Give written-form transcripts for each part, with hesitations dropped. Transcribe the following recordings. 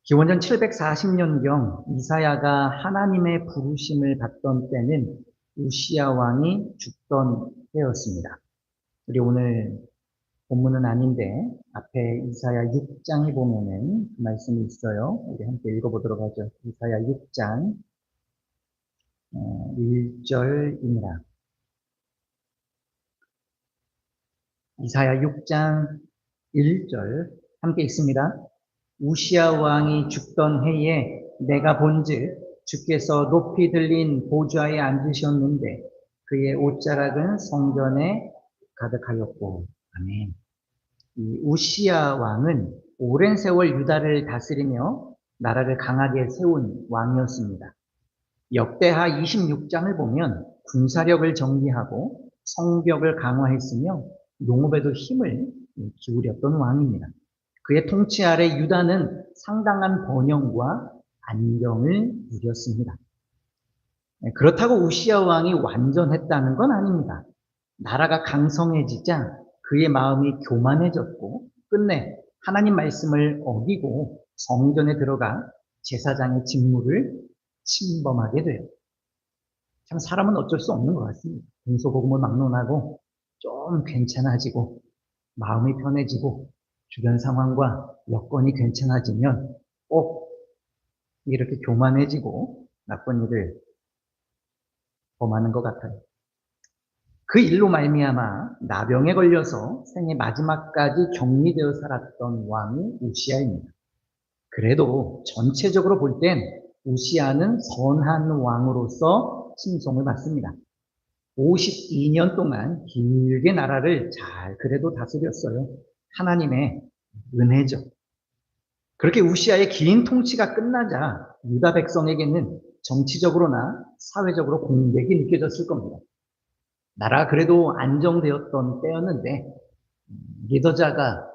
기원전 740년경 이사야가 하나님의 부르심을 받던 때는 우시야 왕이 죽던 때였습니다. 우리 오늘 본문은 아닌데 앞에 이사야 6장에 보면은 그 말씀이 있어요. 우리 함께 읽어보도록 하죠. 이사야 6장 1절입니다. 이사야 6장 1절 함께 읽습니다. 우시야 왕이 죽던 해에 내가 본즉 주께서 높이 들린 보좌에 앉으셨는데 그의 옷자락은 성전에 가득하였고. 아멘. 이 우시야 왕은 오랜 세월 유다를 다스리며 나라를 강하게 세운 왕이었습니다. 역대하 26장을 보면 군사력을 정비하고 성벽을 강화했으며 농업에도 힘을 기울였던 왕입니다. 그의 통치 아래 유다는 상당한 번영과 안정을 누렸습니다. 그렇다고 우시야 왕이 완전했다는 건 아닙니다. 나라가 강성해지자 그의 마음이 교만해졌고 끝내 하나님 말씀을 어기고 성전에 들어가 제사장의 직무를 침범하게 돼요. 참 사람은 어쩔 수 없는 것 같습니다. 동서고금을 막론하고 좀 괜찮아지고 마음이 편해지고 주변 상황과 여건이 괜찮아지면 꼭 이렇게 교만해지고 나쁜 일을 범하는 것 같아요. 그 일로 말미암아 나병에 걸려서 생애 마지막까지 격리되어 살았던 왕이 우시야입니다. 그래도 전체적으로 볼 땐 우시야는 선한 왕으로서 칭송을 받습니다. 52년 동안 길게 나라를 잘 그래도 다스렸어요. 하나님의 은혜죠. 그렇게 우시야의 긴 통치가 끝나자 유다 백성에게는 정치적으로나 사회적으로 공백이 느껴졌을 겁니다. 나라가 그래도 안정되었던 때였는데 리더자가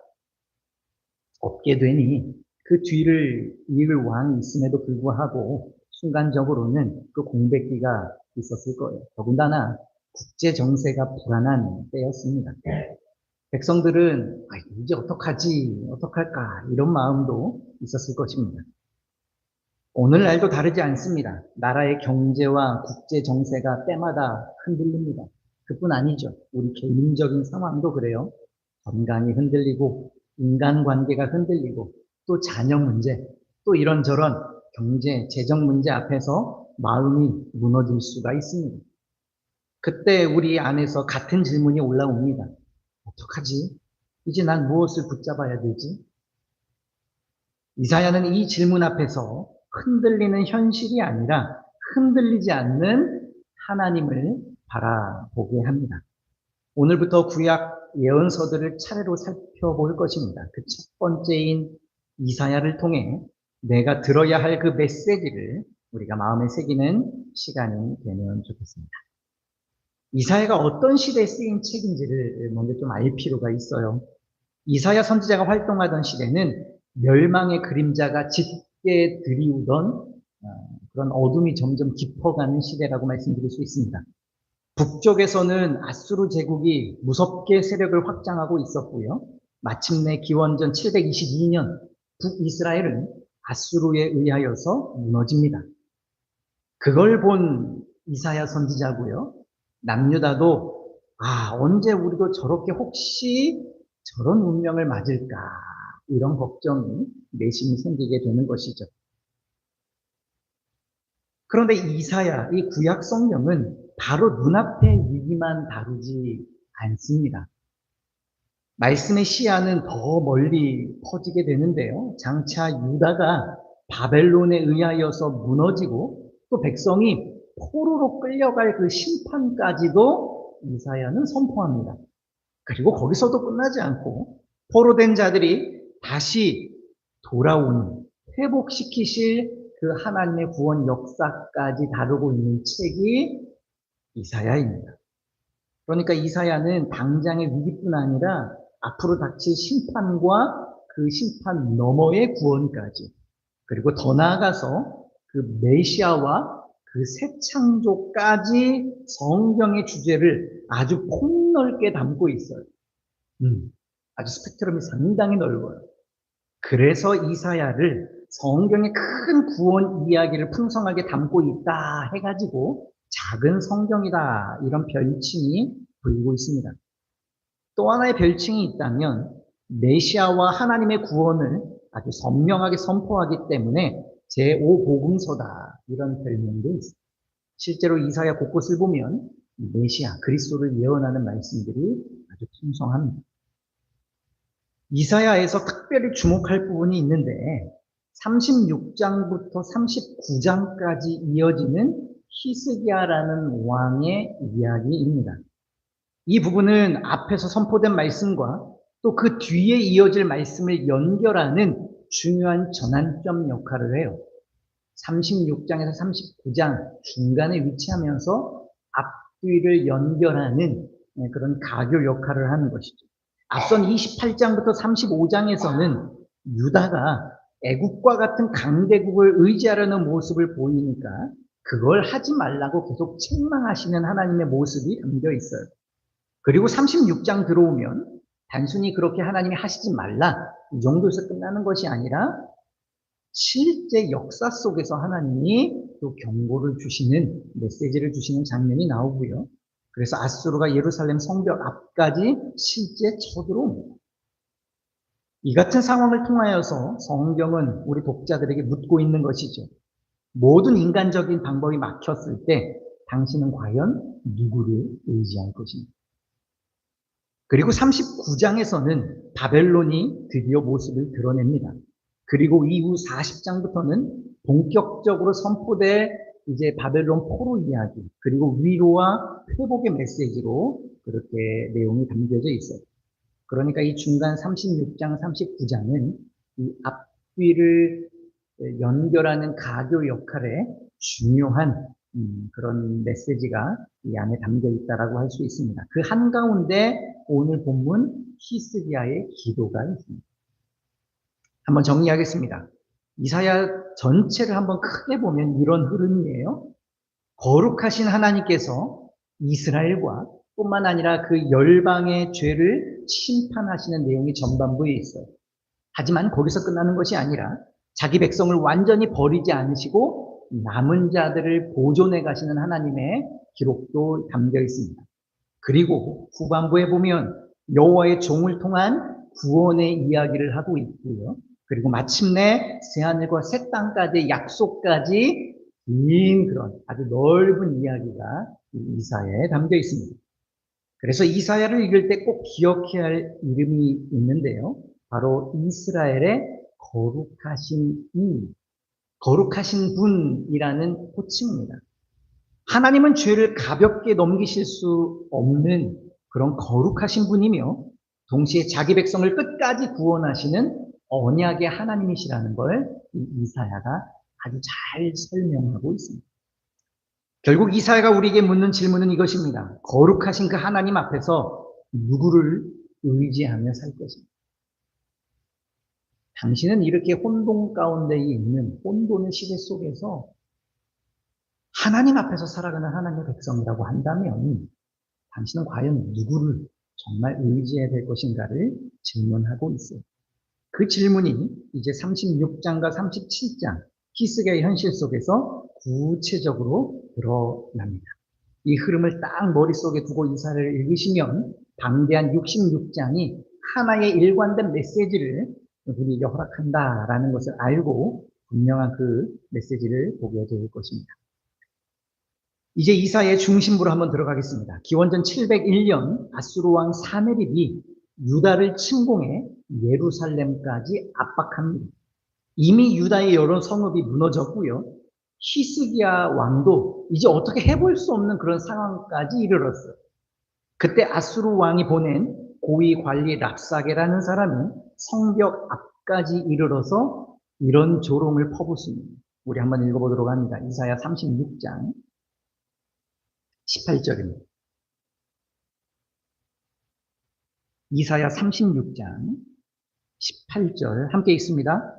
없게 되니 그 뒤를 이을 왕이 있음에도 불구하고 순간적으로는 그 공백기가 있었을 거예요. 더군다나 국제 정세가 불안한 때였습니다. 백성들은 이제 어떡하지, 어떡할까 이런 마음도 있었을 것입니다. 오늘날도 다르지 않습니다. 나라의 경제와 국제 정세가 때마다 흔들립니다. 그뿐 아니죠. 우리 개인적인 상황도 그래요. 건강이 흔들리고 인간관계가 흔들리고 또 자녀 문제, 또 이런저런 경제, 재정 문제 앞에서 마음이 무너질 수가 있습니다. 그때 우리 안에서 같은 질문이 올라옵니다. 어떡하지? 이제 난 무엇을 붙잡아야 되지? 이사야는 이 질문 앞에서 흔들리는 현실이 아니라 흔들리지 않는 하나님을 바라보게 합니다. 오늘부터 구약 예언서들을 차례로 살펴볼 것입니다. 그 첫 번째인 이사야를 통해 내가 들어야 할 그 메시지를 우리가 마음에 새기는 시간이 되면 좋겠습니다. 이사야가 어떤 시대에 쓰인 책인지를 먼저 좀 알 필요가 있어요. 이사야 선지자가 활동하던 시대는 멸망의 그림자가 짙게 드리우던 그런 어둠이 점점 깊어가는 시대라고 말씀드릴 수 있습니다. 북쪽에서는 아수르 제국이 무섭게 세력을 확장하고 있었고요. 마침내 기원전 722년 북이스라엘은 아수르에 의하여서 무너집니다. 그걸 본 이사야 선지자고요. 남유다도 언제 우리도 저렇게 혹시 저런 운명을 맞을까 이런 걱정이 내심이 생기게 되는 것이죠. 그런데 이사야, 이 구약 성경은 바로 눈앞의 위기만 다루지 않습니다. 말씀의 시야는 더 멀리 퍼지게 되는데요. 장차 유다가 바벨론에 의하여서 무너지고 또 백성이 포로로 끌려갈 그 심판까지도 이사야는 선포합니다. 그리고 거기서도 끝나지 않고 포로된 자들이 다시 돌아오는 회복시키실 그 하나님의 구원 역사까지 다루고 있는 책이 이사야입니다. 그러니까 이사야는 당장의 위기뿐 아니라 앞으로 닥칠 심판과 그 심판 너머의 구원까지, 그리고 더 나아가서 그 메시아와 그 새 창조까지 성경의 주제를 아주 폭넓게 담고 있어요. 아주 스펙트럼이 상당히 넓어요. 그래서 이사야를 성경에 큰 구원 이야기를 풍성하게 담고 있다 해가지고 작은 성경이다 이런 별칭이 불리고 있습니다. 또 하나의 별칭이 있다면 메시아와 하나님의 구원을 아주 선명하게 선포하기 때문에 제5복음서다 이런 별명도 있습니다. 실제로 이사야 곳곳을 보면 메시아, 그리스도를 예언하는 말씀들이 아주 풍성합니다. 이사야에서 특별히 주목할 부분이 있는데 36장부터 39장까지 이어지는 히스기야라는 왕의 이야기입니다. 이 부분은 앞에서 선포된 말씀과 또 그 뒤에 이어질 말씀을 연결하는 중요한 전환점 역할을 해요. 36장에서 39장 중간에 위치하면서 앞뒤를 연결하는 그런 가교 역할을 하는 것이죠. 앞선 28장부터 35장에서는 유다가 애국과 같은 강대국을 의지하려는 모습을 보이니까 그걸 하지 말라고 계속 책망하시는 하나님의 모습이 담겨 있어요. 그리고 36장 들어오면 단순히 그렇게 하나님이 하시지 말라 이 정도에서 끝나는 것이 아니라 실제 역사 속에서 하나님이 또 경고를 주시는 메시지를 주시는 장면이 나오고요. 그래서 아수르가 예루살렘 성벽 앞까지 실제 쳐들어옵니다. 이 같은 상황을 통하여서 성경은 우리 독자들에게 묻고 있는 것이죠. 모든 인간적인 방법이 막혔을 때 당신은 과연 누구를 의지할 것입니까? 그리고 39장에서는 바벨론이 드디어 모습을 드러냅니다. 그리고 이후 40장부터는 본격적으로 선포될 이제 바벨론 포로 이야기, 그리고 위로와 회복의 메시지로 그렇게 내용이 담겨져 있어요. 그러니까 이 중간 36장, 39장은 이 앞뒤를 연결하는 가교 역할에 중요한 그런 메시지가 이 안에 담겨 있다라고 할 수 있습니다. 그 한가운데 오늘 본문 히스기야의 기도가 있습니다. 한번 정리하겠습니다. 이사야 전체를 한번 크게 보면 이런 흐름이에요. 거룩하신 하나님께서 이스라엘과 뿐만 아니라 그 열방의 죄를 심판하시는 내용이 전반부에 있어요. 하지만 거기서 끝나는 것이 아니라 자기 백성을 완전히 버리지 않으시고 남은 자들을 보존해 가시는 하나님의 기록도 담겨 있습니다. 그리고 후반부에 보면 여호와의 종을 통한 구원의 이야기를 하고 있고요. 그리고 마침내 새하늘과 새 땅까지의 약속까지 긴 그런 아주 넓은 이야기가 이사야에 담겨 있습니다. 그래서 이사야를 읽을 때 꼭 기억해야 할 이름이 있는데요. 바로 이스라엘의 거룩하신 분이라는 호칭입니다. 하나님은 죄를 가볍게 넘기실 수 없는 그런 거룩하신 분이며 동시에 자기 백성을 끝까지 구원하시는 언약의 하나님이시라는 걸 이사야가 아주 잘 설명하고 있습니다. 결국 이사야가 우리에게 묻는 질문은 이것입니다. 거룩하신 그 하나님 앞에서 누구를 의지하며 살 것입니다. 당신은 이렇게 혼돈 가운데 있는 혼돈의 시대 속에서 하나님 앞에서 살아가는 하나님의 백성이라고 한다면 당신은 과연 누구를 정말 의지해야 될 것인가를 질문하고 있어요. 그 질문이 이제 36장과 37장 히스기야의 현실 속에서 구체적으로 드러납니다. 이 흐름을 딱 머릿속에 두고 이사야를 읽으시면 방대한 66장이 하나의 일관된 메시지를 우리에게 허락한다라는 것을 알고 분명한 그 메시지를 보게 될 것입니다. 이제 이사야의 중심부로 한번 들어가겠습니다. 기원전 701년 아수르 왕 사네립이 유다를 침공해 예루살렘까지 압박합니다. 이미 유다의 여러 성읍이 무너졌고요. 히스기야 왕도 이제 어떻게 해볼 수 없는 그런 상황까지 이르렀어요. 그때 아수르 왕이 보낸 고위 관리 랍사게라는 사람이 성벽 앞까지 이르러서 이런 조롱을 퍼붓습니다. 우리 한번 읽어보도록 합니다. 이사야 36장 18절입니다. 이사야 36장 18절 함께 읽습니다.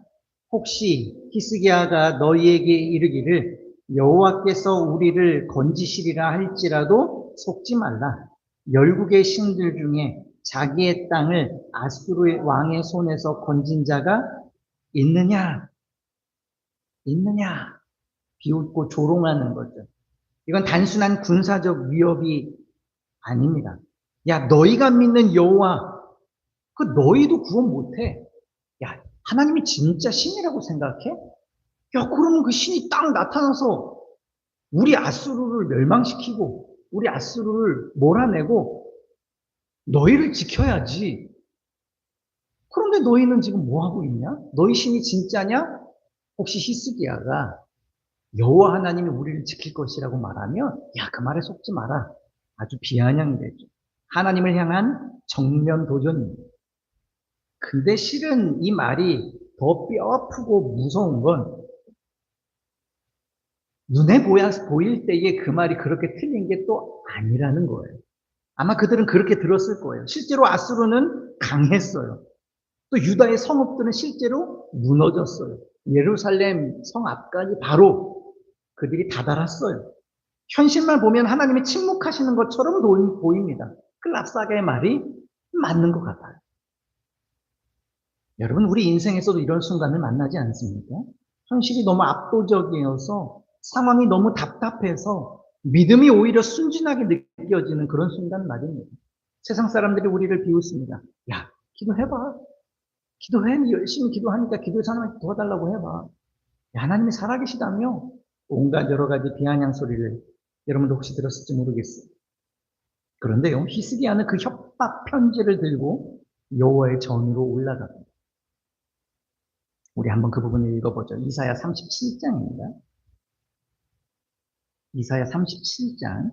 혹시 히스기야가 너희에게 이르기를 여호와께서 우리를 건지시리라 할지라도 속지 말라. 열국의 신들 중에 자기의 땅을 아수르 왕의 손에서 건진 자가 있느냐? 있느냐? 비웃고 조롱하는 거죠. 이건 단순한 군사적 위협이 아닙니다. 야, 너희가 믿는 여호와, 그 너희도 구원 못해. 야, 하나님이 진짜 신이라고 생각해? 야, 그러면 그 신이 딱 나타나서 우리 아수르를 멸망시키고 우리 아수르를 몰아내고 너희를 지켜야지. 그런데 너희는 지금 뭐 하고 있냐? 너희 신이 진짜냐? 혹시 히스기야가 여호와 하나님이 우리를 지킬 것이라고 말하면 야, 그 말에 속지 마라. 아주 비아냥되죠. 하나님을 향한 정면 도전입니다. 근데 실은 이 말이 더 뼈아프고 무서운 건 눈에 보일 때에 그 말이 그렇게 틀린 게 또 아니라는 거예요. 아마 그들은 그렇게 들었을 거예요. 실제로 아수르는 강했어요. 또 유다의 성읍들은 실제로 무너졌어요. 예루살렘 성 앞까지 바로 그들이 다다랐어요. 현실만 보면 하나님이 침묵하시는 것처럼 보입니다. 그 랍사게의 말이 맞는 것 같아요. 여러분, 우리 인생에서도 이런 순간을 만나지 않습니까? 현실이 너무 압도적이어서 상황이 너무 답답해서 믿음이 오히려 순진하게 느껴지는 그런 순간 말입니다. 세상 사람들이 우리를 비웃습니다. 야, 기도해봐. 기도해. 열심히 기도하니까 기도해서 하나님께 도와달라고 해봐. 야, 하나님이 살아계시다며? 온갖 여러 가지 비아냥 소리를 여러분도 혹시 들었을지 모르겠어요. 그런데요, 히스기야는 그 협박 편지를 들고 여호와의 전으로 올라갑니다. 우리 한번 그 부분을 읽어보죠. 이사야 37장입니다. 이사야 37장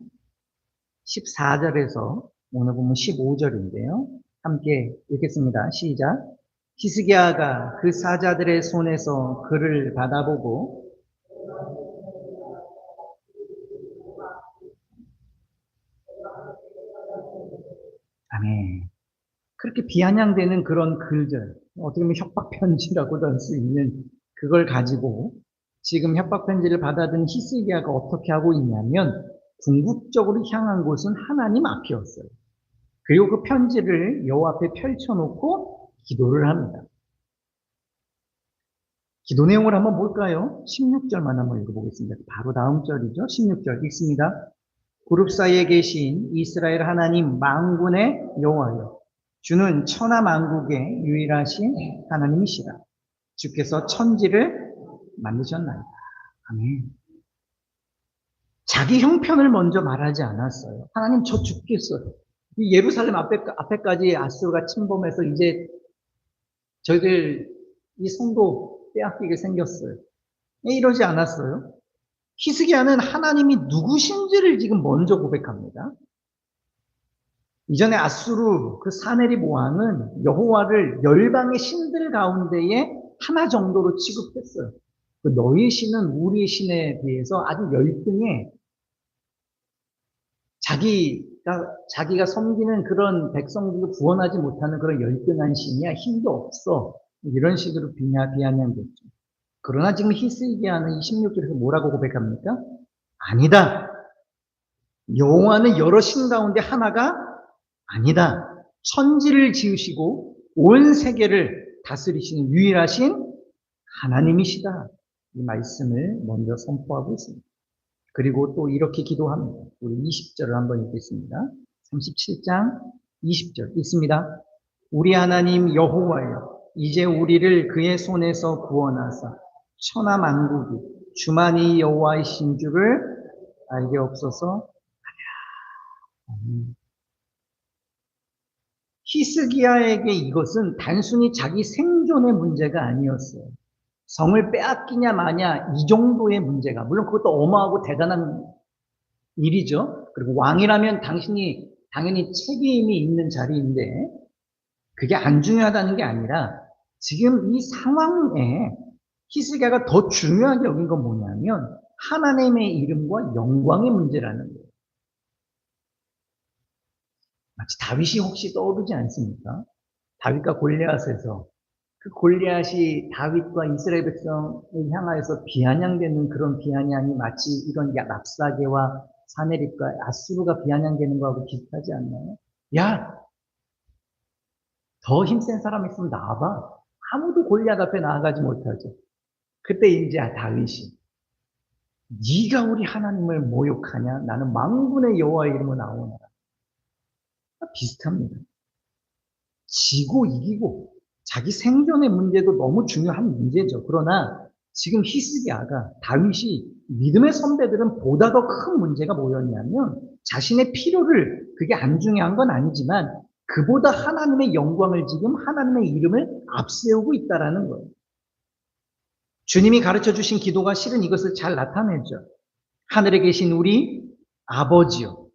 14절에서 오늘 보면 15절인데요. 함께 읽겠습니다. 시작. 히스기야가 그 사자들의 손에서 그를 받아보고 아멘. 그렇게 비아냥되는 그런 글들, 어떻게 보면 협박 편지라고도 할 수 있는 그걸 가지고 지금 협박 편지를 받아든 히스기야가 어떻게 하고 있냐면 궁극적으로 향한 곳은 하나님 앞이었어요. 그리고 그 편지를 여호와 앞에 펼쳐놓고 기도를 합니다. 기도 내용을 한번 볼까요? 16절만 한번 읽어보겠습니다. 바로 다음 절이죠. 16절 읽습니다. 그룹 사이에 계신 이스라엘 하나님 만군의 여호와여, 주는 천하 만국의 유일하신 하나님이시라. 주께서 천지를 만드셨나이다. 아멘. 자기 형편을 먼저 말하지 않았어요. 하나님 저 죽겠어요. 이 예루살렘 앞에까지 아수르가 침범해서 이제 저희들 이 성도 빼앗기게 생겼어요. 이러지 않았어요. 히스기야는 하나님이 누구신지를 지금 먼저 고백합니다. 이전에 아수르 그 사네립 왕은 여호와를 열방의 신들 가운데에 하나 정도로 취급했어요. 그 너희 신은 우리 신에 비해서 아주 열등해. 자기가 섬기는 그런 백성들을 구원하지 못하는 그런 열등한 신이야. 힘도 없어. 이런 식으로 비아냥됐죠. 그러나 지금 히스기야는 26절에서 뭐라고 고백합니까? 아니다. 여호와는 여러 신 가운데 하나가 아니다. 천지를 지으시고 온 세계를 다스리시는 유일하신 하나님이시다. 이 말씀을 먼저 선포하고 있습니다. 그리고 또 이렇게 기도합니다. 우리 20절을 한번 읽겠습니다. 37장 20절 읽습니다. 우리 하나님 여호와여, 이제 우리를 그의 손에서 구원하사 천하 만국이 주만이 여호와이신 줄을 알게 없어서 히스기야에게 이것은 단순히 자기 생존의 문제가 아니었어요. 성을 빼앗기냐 마냐 이 정도의 문제가, 물론 그것도 어마하고 대단한 일이죠. 그리고 왕이라면 당연히 책임이 있는 자리인데 그게 안 중요하다는 게 아니라 지금 이 상황에 히스기야가 더 중요하게 여긴 건 뭐냐면 하나님의 이름과 영광의 문제라는 거예요. 마치 다윗이 혹시 떠오르지 않습니까? 다윗과 골리앗에서 그 골리앗이 다윗과 이스라엘 백성을 향하여서 비아냥되는 그런 비아냥이 마치 이런 랍사게와 사네립과 아수르가 비아냥되는 거하고 비슷하지 않나요? 야, 더 힘센 사람 있으면 나와봐. 아무도 골리앗 앞에 나아가지 못하죠. 그때 이제 다윗이 네가 우리 하나님을 모욕하냐? 나는 만군의 여호와의 이름으로 나오노라. 비슷합니다. 지고 이기고 자기 생존의 문제도 너무 중요한 문제죠. 그러나 지금 히스기야가 다윗이 믿음의 선배들은 보다 더 큰 문제가 뭐였냐면 자신의 필요를 그게 안 중요한 건 아니지만 그보다 하나님의 영광을 지금 하나님의 이름을 앞세우고 있다라는 거예요. 주님이 가르쳐 주신 기도가 실은 이것을 잘 나타내죠. 하늘에 계신 우리 아버지요.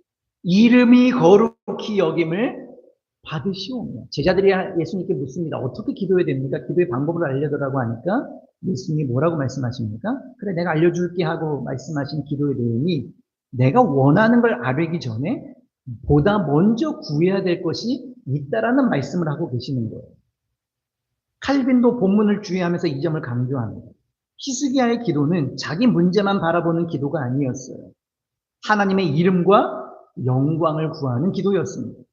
이름이 거룩히 여김을 받으시오며. 제자들이 예수님께 묻습니다. 어떻게 기도해야 됩니까? 기도의 방법을 알려달라고 하니까 예수님이 뭐라고 말씀하십니까? 그래, 내가 알려줄게 하고 말씀하신 기도의 내용이 내가 원하는 걸 아뢰기 전에 보다 먼저 구해야 될 것이 있다라는 말씀을 하고 계시는 거예요. 칼빈도 본문을 주의하면서 이 점을 강조합니다. 히스기야의 기도는 자기 문제만 바라보는 기도가 아니었어요. 하나님의 이름과 영광을 구하는 기도였습니다.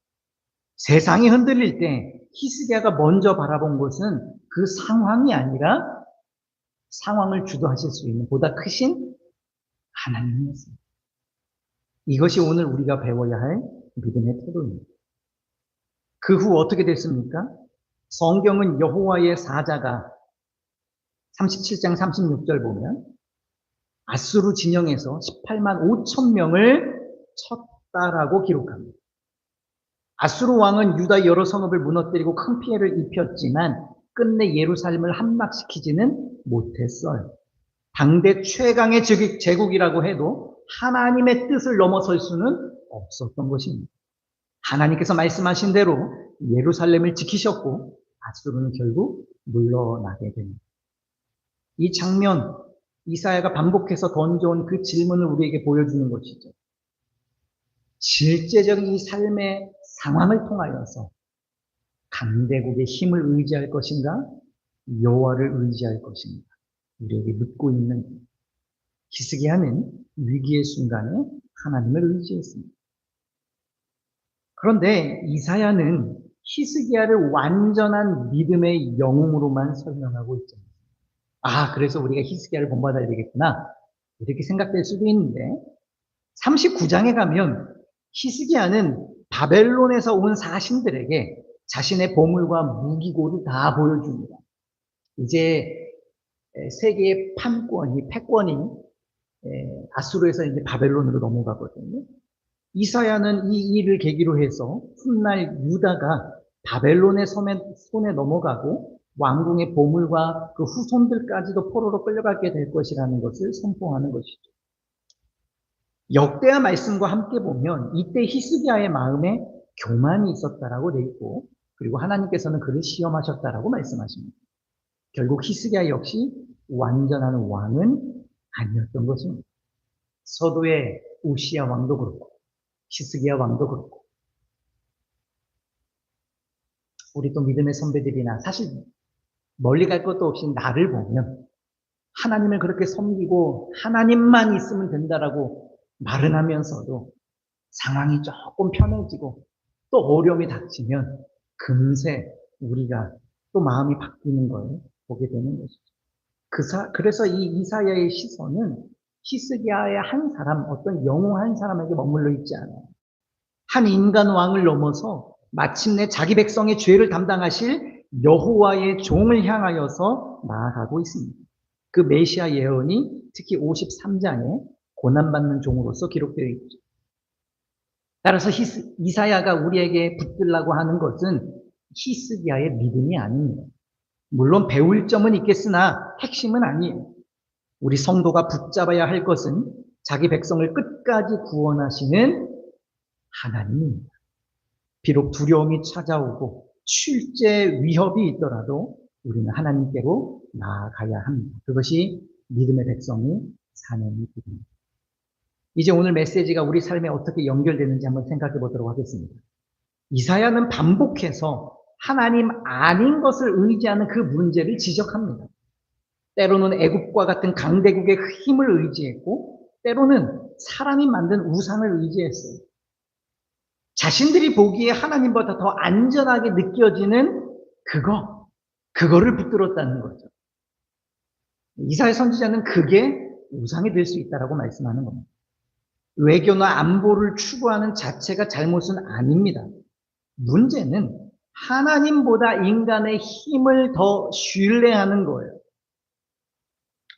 세상이 흔들릴 때 히스기야가 먼저 바라본 것은 그 상황이 아니라 상황을 주도하실 수 있는 보다 크신 하나님이었습니다. 이것이 오늘 우리가 배워야 할 믿음의 태도입니다. 그 후 어떻게 됐습니까? 성경은 여호와의 사자가 37장 36절 보면 아수르 진영에서 18만 5천 명을 쳤다라고 기록합니다. 아수르 왕은 유다 여러 성읍을 무너뜨리고 큰 피해를 입혔지만 끝내 예루살렘을 함락시키지는 못했어요. 당대 최강의 제국이라고 해도 하나님의 뜻을 넘어설 수는 없었던 것입니다. 하나님께서 말씀하신 대로 예루살렘을 지키셨고 아수르는 결국 물러나게 됩니다. 이 장면, 이사야가 반복해서 던져온 그 질문을 우리에게 보여주는 것이죠. 실제적인 이 삶의 상황을 통하여서 강대국의 힘을 의지할 것인가? 여호와를 의지할 것인가? 우리에게 묻고 있는 히스기야는 위기의 순간에 하나님을 의지했습니다. 그런데 이사야는 히스기야를 완전한 믿음의 영웅으로만 설명하고 있죠. 아, 그래서 우리가 히스기야를 본받아야 되겠구나. 이렇게 생각될 수도 있는데 39장에 가면 히스기야는 바벨론에서 온 사신들에게 자신의 보물과 무기고를 다 보여줍니다. 이제 세계의 패권이 아수르에서 이제 바벨론으로 넘어가거든요. 이사야는 이 일을 계기로 해서 훗날 유다가 바벨론의 손에 넘어가고 왕궁의 보물과 그 후손들까지도 포로로 끌려가게 될 것이라는 것을 선포하는 것이죠. 역대하 말씀과 함께 보면 이때 히스기야의 마음에 교만이 있었다라고 돼 있고 그리고 하나님께서는 그를 시험하셨다라고 말씀하십니다. 결국 히스기야 역시 완전한 왕은 아니었던 것입니다. 서도의 우시야 왕도 그렇고 히스기야 왕도 그렇고 우리 또 믿음의 선배들이나 사실 멀리 갈 것도 없이 나를 보면 하나님을 그렇게 섬기고 하나님만 있으면 된다라고 말은 하면서도 상황이 조금 편해지고 또 어려움이 닥치면 금세 우리가 또 마음이 바뀌는 걸 보게 되는 것이죠. 그래서 이 이사야의 시선은 히스기야의 한 사람, 어떤 영웅 한 사람에게 머물러 있지 않아요. 한 인간 왕을 넘어서 마침내 자기 백성의 죄를 담당하실 여호와의 종을 향하여서 나아가고 있습니다. 그 메시아 예언이 특히 53장에 고난받는 종으로서 기록되어 있죠. 따라서 이사야가 우리에게 붙들라고 하는 것은 히스기야의 믿음이 아닙니다. 물론 배울 점은 있겠으나 핵심은 아니에요. 우리 성도가 붙잡아야 할 것은 자기 백성을 끝까지 구원하시는 하나님입니다. 비록 두려움이 찾아오고 실제 위협이 있더라도 우리는 하나님께로 나아가야 합니다. 그것이 믿음의 백성이 사는 길입니다. 이제 오늘 메시지가 우리 삶에 어떻게 연결되는지 한번 생각해 보도록 하겠습니다. 이사야는 반복해서 하나님 아닌 것을 의지하는 그 문제를 지적합니다. 때로는 애국과 같은 강대국의 힘을 의지했고 때로는 사람이 만든 우상을 의지했어요. 자신들이 보기에 하나님보다 더 안전하게 느껴지는 그거를 붙들었다는 거죠. 이사야 선지자는 그게 우상이 될 수 있다라고 말씀하는 겁니다. 외교나 안보를 추구하는 자체가 잘못은 아닙니다. 문제는 하나님보다 인간의 힘을 더 신뢰하는 거예요.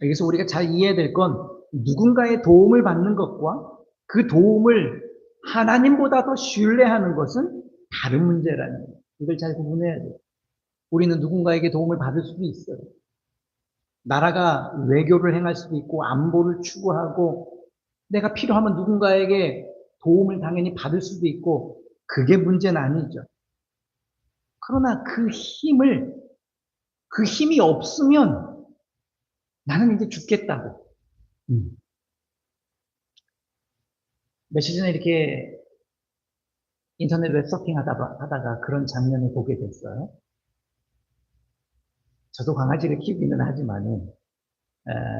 여기서 우리가 잘 이해해야 될 건 누군가의 도움을 받는 것과 그 도움을 하나님보다 더 신뢰하는 것은 다른 문제라는 거예요. 이걸 잘 구분해야 돼요. 우리는 누군가에게 도움을 받을 수도 있어요. 나라가 외교를 행할 수도 있고 안보를 추구하고 내가 필요하면 누군가에게 도움을 당연히 받을 수도 있고 그게 문제는 아니죠. 그러나 그 힘이 없으면 나는 이제 죽겠다고. 며칠 전에 이렇게 인터넷 웹 서핑 하다가 그런 장면을 보게 됐어요. 저도 강아지를 키우기는 하지만은,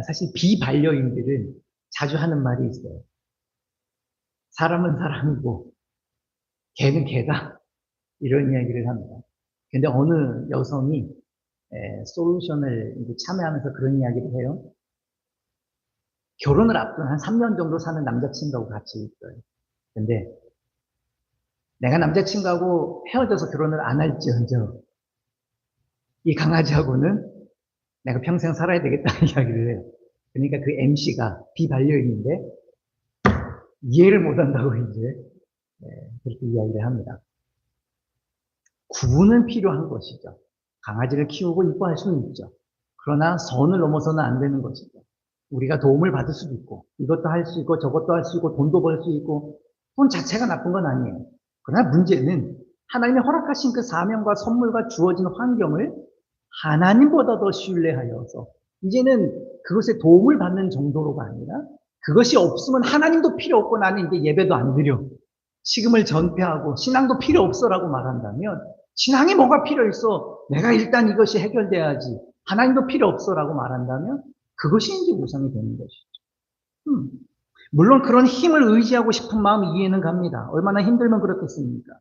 사실 비반려인들은 자주 하는 말이 있어요. 사람은 사람이고, 개는 개다. 이런 이야기를 합니다. 근데 어느 여성이 솔루션을 참여하면서 그런 이야기를 해요. 결혼을 앞둔 한 3년 정도 사는 남자친구하고 같이 있어요. 근데 내가 남자친구하고 헤어져서 결혼을 안 할지언정 이 강아지하고는 내가 평생 살아야 되겠다는 이야기를 해요. 그러니까 그 MC가 비반려인인데 이해를 못한다고 이제 그렇게 이야기를 합니다. 구분은 필요한 것이죠. 강아지를 키우고 이뻐할 수는 있죠. 그러나 선을 넘어서는 안 되는 것이죠. 우리가 도움을 받을 수도 있고 이것도 할 수 있고 저것도 할 수 있고 돈도 벌 수 있고 돈 자체가 나쁜 건 아니에요. 그러나 문제는 하나님이 허락하신 그 사명과 선물과 주어진 환경을 하나님보다 더 신뢰하여서 이제는 그것에 도움을 받는 정도로가 아니라 그것이 없으면 하나님도 필요 없고 나는 이제 예배도 안 드려. 식음을 전폐하고 신앙도 필요 없어라고 말한다면 신앙이 뭐가 필요 있어? 내가 일단 이것이 해결돼야지. 하나님도 필요 없어라고 말한다면 그것이 이제 우상이 되는 것이죠. 물론 그런 힘을 의지하고 싶은 마음 이해는 갑니다. 얼마나 힘들면 그렇겠습니까?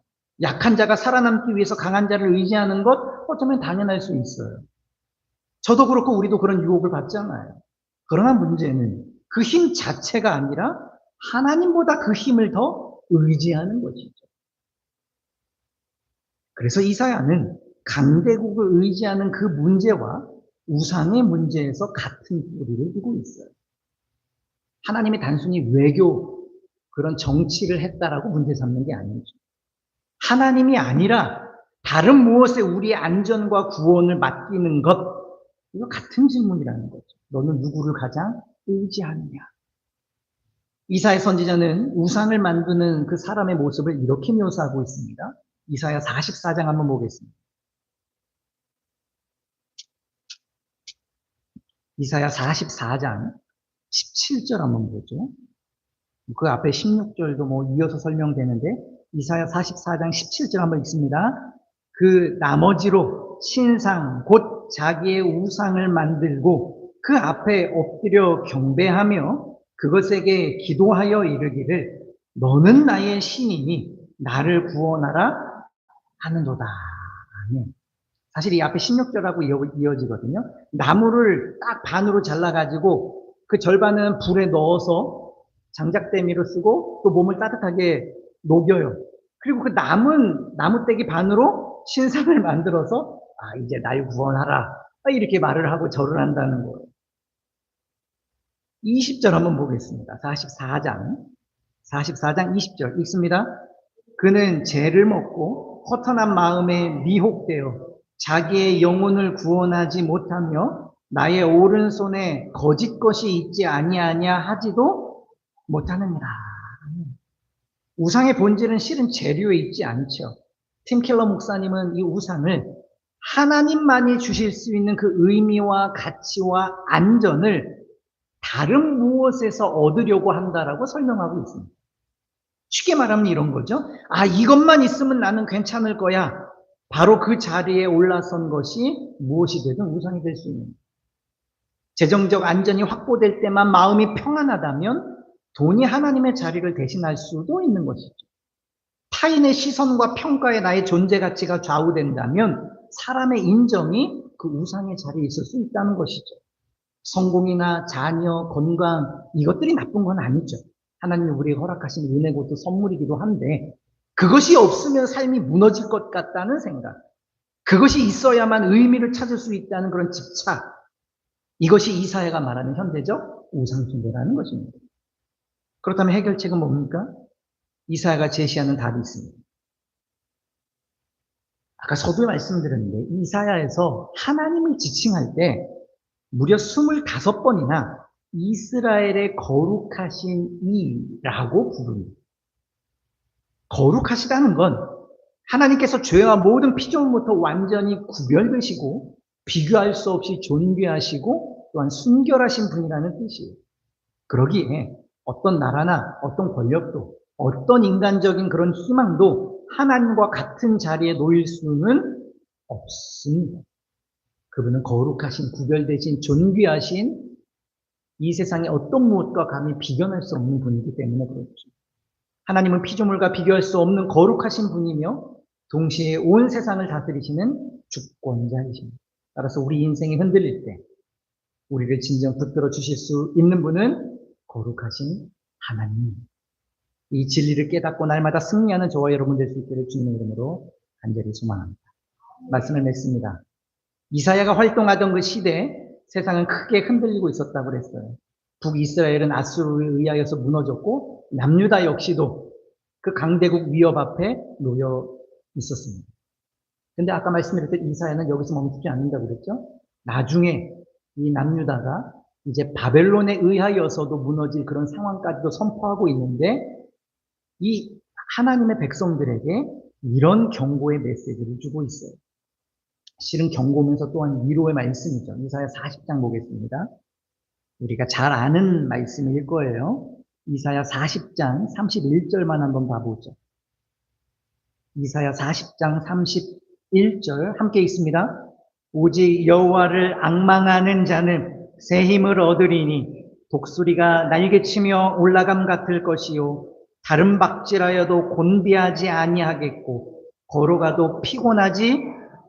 약한 자가 살아남기 위해서 강한 자를 의지하는 것 어쩌면 당연할 수 있어요. 저도 그렇고 우리도 그런 유혹을 받잖아요. 그러나 문제는 그 힘 자체가 아니라 하나님보다 그 힘을 더 의지하는 것이죠. 그래서 이사야는 강대국을 의지하는 그 문제와 우상의 문제에서 같은 뿌리를 두고 있어요. 하나님이 단순히 외교, 그런 정치를 했다라고 문제 삼는 게 아니죠. 하나님이 아니라 다른 무엇에 우리의 안전과 구원을 맡기는 것, 이거 같은 질문이라는 거죠. 너는 누구를 가장 의지하느냐? 이사야 선지자는 우상을 만드는 그 사람의 모습을 이렇게 묘사하고 있습니다. 이사야 44장 한번 보겠습니다. 이사야 44장 17절 한번 보죠. 그 앞에 16절도 뭐 이어서 설명되는데 이사야 44장 17절 한번 읽습니다. 그 나머지로 신상 곧 자기의 우상을 만들고 그 앞에 엎드려 경배하며 그것에게 기도하여 이르기를 너는 나의 신이니 나를 구원하라 하는도다. 아멘. 사실 이 앞에 16절하고 이어지거든요. 나무를 딱 반으로 잘라가지고 그 절반은 불에 넣어서 장작대미로 쓰고 또 몸을 따뜻하게 녹여요. 그리고 그 남은 나무떼기 반으로 신상을 만들어서 이제 날 구원하라 이렇게 말을 하고 절을 한다는 거예요. 20절 한번 보겠습니다. 44장 20절 읽습니다. 그는 죄를 먹고 허탄한 마음에 미혹되어 자기의 영혼을 구원하지 못하며 나의 오른손에 거짓 것이 있지 아니하냐 하지도 못하느니라. 우상의 본질은 실은 재료에 있지 않죠. 팀 켈러 목사님은 이 우상을 하나님만이 주실 수 있는 그 의미와 가치와 안전을 다른 무엇에서 얻으려고 한다라고 설명하고 있습니다. 쉽게 말하면 이런 거죠. 이것만 있으면 나는 괜찮을 거야. 바로 그 자리에 올라선 것이 무엇이 되든 우상이 될 수 있는 거예요. 재정적 안전이 확보될 때만 마음이 평안하다면 돈이 하나님의 자리를 대신할 수도 있는 것이죠. 타인의 시선과 평가에 나의 존재 가치가 좌우된다면 사람의 인정이 그 우상의 자리에 있을 수 있다는 것이죠. 성공이나 자녀, 건강, 이것들이 나쁜 건 아니죠. 하나님이 우리에게 허락하신 은혜고 또 선물이기도 한데, 그것이 없으면 삶이 무너질 것 같다는 생각, 그것이 있어야만 의미를 찾을 수 있다는 그런 집착, 이것이 이사야가 말하는 현대적 우상숭배라는 것입니다. 그렇다면 해결책은 뭡니까? 이사야가 제시하는 답이 있습니다. 아까 서두에 말씀드렸는데 이사야에서 하나님을 지칭할 때 무려 25번이나 이스라엘의 거룩하신 이라고 부릅니다. 거룩하시다는 건 하나님께서 죄와 모든 피조물부터 완전히 구별되시고 비교할 수 없이 존귀하시고 또한 순결하신 분이라는 뜻이에요. 그러기에 어떤 나라나 어떤 권력도 어떤 인간적인 그런 희망도 하나님과 같은 자리에 놓일 수는 없습니다. 그분은 거룩하신, 구별되신, 존귀하신 이 세상의 어떤 무엇과 감히 비견할 수 없는 분이기 때문에 그렇죠. 하나님은 피조물과 비교할 수 없는 거룩하신 분이며 동시에 온 세상을 다스리시는 주권자이십니다. 따라서 우리 인생이 흔들릴 때 우리를 진정 붙들어 주실 수 있는 분은 거룩하신 하나님. 이 진리를 깨닫고 날마다 승리하는 저와 여러분 될 수 있기를 주님의 이름으로 간절히 소망합니다. 말씀을 맺습니다. 이사야가 활동하던 그 시대에 세상은 크게 흔들리고 있었다고 그랬어요. 북이스라엘은 아수르에 의하여서 무너졌고 남유다 역시도 그 강대국 위협 앞에 놓여 있었습니다. 근데 아까 말씀드렸듯 이사야는 여기서 멈추지 않는다고 그랬죠? 나중에 이 남유다가 이제 바벨론에 의하여서도 무너질 그런 상황까지도 선포하고 있는데 이 하나님의 백성들에게 이런 경고의 메시지를 주고 있어요. 실은 경고면서 또한 위로의 말씀이죠. 이사야 40장 보겠습니다. 우리가 잘 아는 말씀일 거예요. 이사야 40장 31절만 한번 봐보죠. 이사야 40장 31절 함께 있습니다. 오직 여호와를 앙망하는 자는 새 힘을 얻으리니 독수리가 날개치며 올라감 같을 것이요 다른 박질하여도 곤비하지 아니하겠고 걸어가도 피곤하지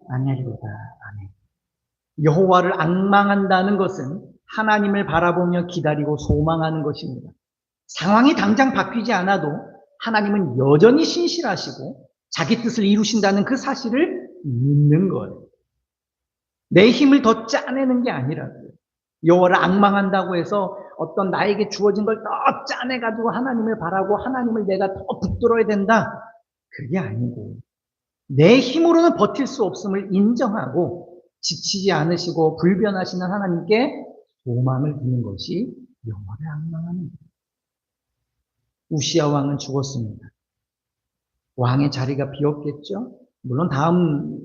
아니하리로다. 아멘. 여호와를 앙망한다는 것은 하나님을 바라보며 기다리고 소망하는 것입니다. 상황이 당장 바뀌지 않아도 하나님은 여전히 신실하시고 자기 뜻을 이루신다는 그 사실을 믿는 거예요. 내 힘을 더 짜내는 게 아니라고요. 여호와를 앙망한다고 해서 어떤 나에게 주어진 걸 더 짜내가지고 하나님을 바라고 하나님을 내가 더 붙들어야 된다. 그게 아니고 내 힘으로는 버틸 수 없음을 인정하고 지치지 않으시고 불변하시는 하나님께 소망을 두는 것이 여호와를 앙망하는 거예요. 우시야 왕은 죽었습니다. 왕의 자리가 비었겠죠? 물론 다음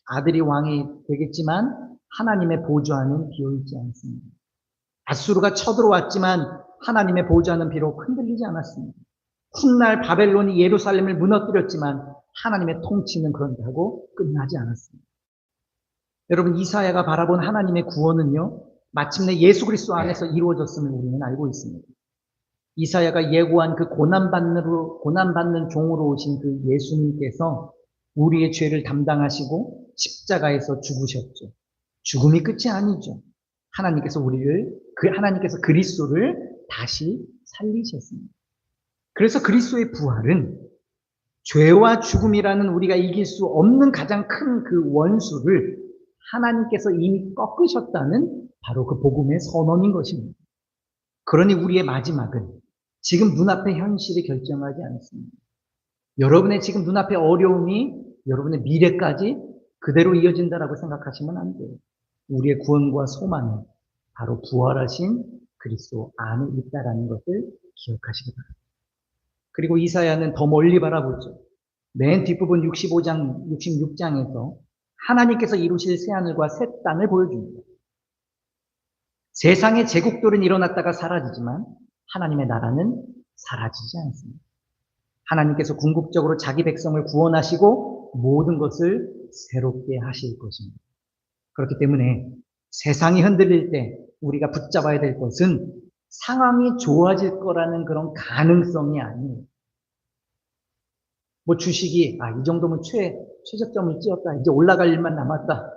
아들이 왕이 되겠지만 하나님의 보좌는 비어있지 않습니다. 아수르가 쳐들어왔지만 하나님의 보좌는 비록 흔들리지 않았습니다. 훗날 바벨론이 예루살렘을 무너뜨렸지만 하나님의 통치는 그런다고 끝나지 않았습니다. 여러분 이사야가 바라본 하나님의 구원은요 마침내 예수 그리스도 안에서 이루어졌음을 우리는 알고 있습니다. 이사야가 예고한 그 고난받는 종으로 오신 그 예수님께서 우리의 죄를 담당하시고 십자가에서 죽으셨죠. 죽음이 끝이 아니죠. 하나님께서 하나님께서 그리스도를 다시 살리셨습니다. 그래서 그리스도의 부활은 죄와 죽음이라는 우리가 이길 수 없는 가장 큰 그 원수를 하나님께서 이미 꺾으셨다는 바로 그 복음의 선언인 것입니다. 그러니 우리의 마지막은 지금 눈앞의 현실이 결정하지 않습니다. 여러분의 지금 눈앞의 어려움이 여러분의 미래까지 그대로 이어진다라고 생각하시면 안 돼요. 우리의 구원과 소망은 바로 부활하신 그리스도 안에 있다라는 것을 기억하시기 바랍니다. 그리고 이사야는 더 멀리 바라보죠. 맨 뒷부분 65장, 66장에서 하나님께서 이루실 새하늘과 새 땅을 보여줍니다. 세상의 제국들은 일어났다가 사라지지만 하나님의 나라는 사라지지 않습니다. 하나님께서 궁극적으로 자기 백성을 구원하시고 모든 것을 새롭게 하실 것입니다. 그렇기 때문에 세상이 흔들릴 때 우리가 붙잡아야 될 것은 상황이 좋아질 거라는 그런 가능성이 아니에요. 뭐 주식이 이 정도면 최저점을 찍었다. 이제 올라갈 일만 남았다.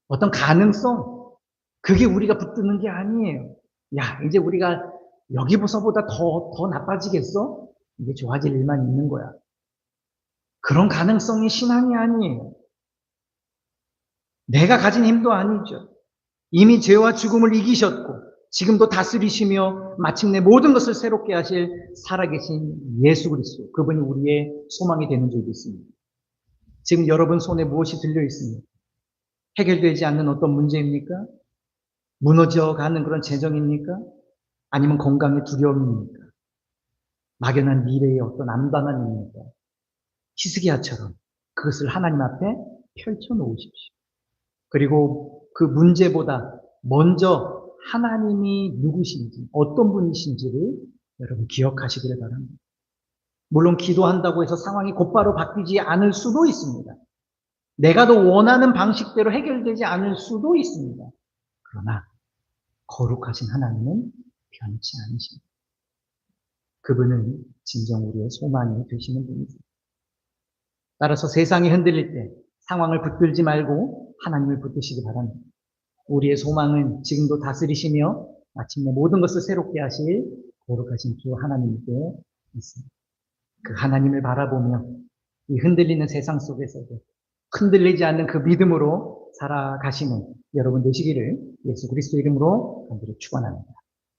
어떤 가능성, 그게 우리가 붙드는 게 아니에요. 야, 이제 우리가 여기서보다 더 나빠지겠어? 이게 좋아질 일만 있는 거야. 그런 가능성이 신앙이 아니에요. 내가 가진 힘도 아니죠. 이미 죄와 죽음을 이기셨고 지금도 다스리시며 마침내 모든 것을 새롭게 하실 살아계신 예수 그리스도, 그분이 우리의 소망이 되는 줄 믿습니다. 지금 여러분 손에 무엇이 들려 있습니까? 해결되지 않는 어떤 문제입니까? 무너져가는 그런 재정입니까? 아니면 건강의 두려움입니까? 막연한 미래의 어떤 암담함입니까? 히스기야처럼 그것을 하나님 앞에 펼쳐 놓으십시오. 그리고 그 문제보다 먼저 하나님이 누구신지, 어떤 분이신지를 여러분 기억하시기를 바랍니다. 물론 기도한다고 해서 상황이 곧바로 바뀌지 않을 수도 있습니다. 내가 더 원하는 방식대로 해결되지 않을 수도 있습니다. 그러나 거룩하신 하나님은 변치 않으십니다. 그분은 진정 우리의 소망이 되시는 분이죠. 따라서 세상이 흔들릴 때 상황을 붙들지 말고 하나님을 붙드시기 바랍니다. 우리의 소망은 지금도 다스리시며 마침내 모든 것을 새롭게 하실 거룩하신 주 하나님께 있습니다. 그 하나님을 바라보며 이 흔들리는 세상 속에서도 흔들리지 않는 그 믿음으로 살아가시는 여러분 되시기를 예수 그리스도 이름으로 간절히 축원합니다.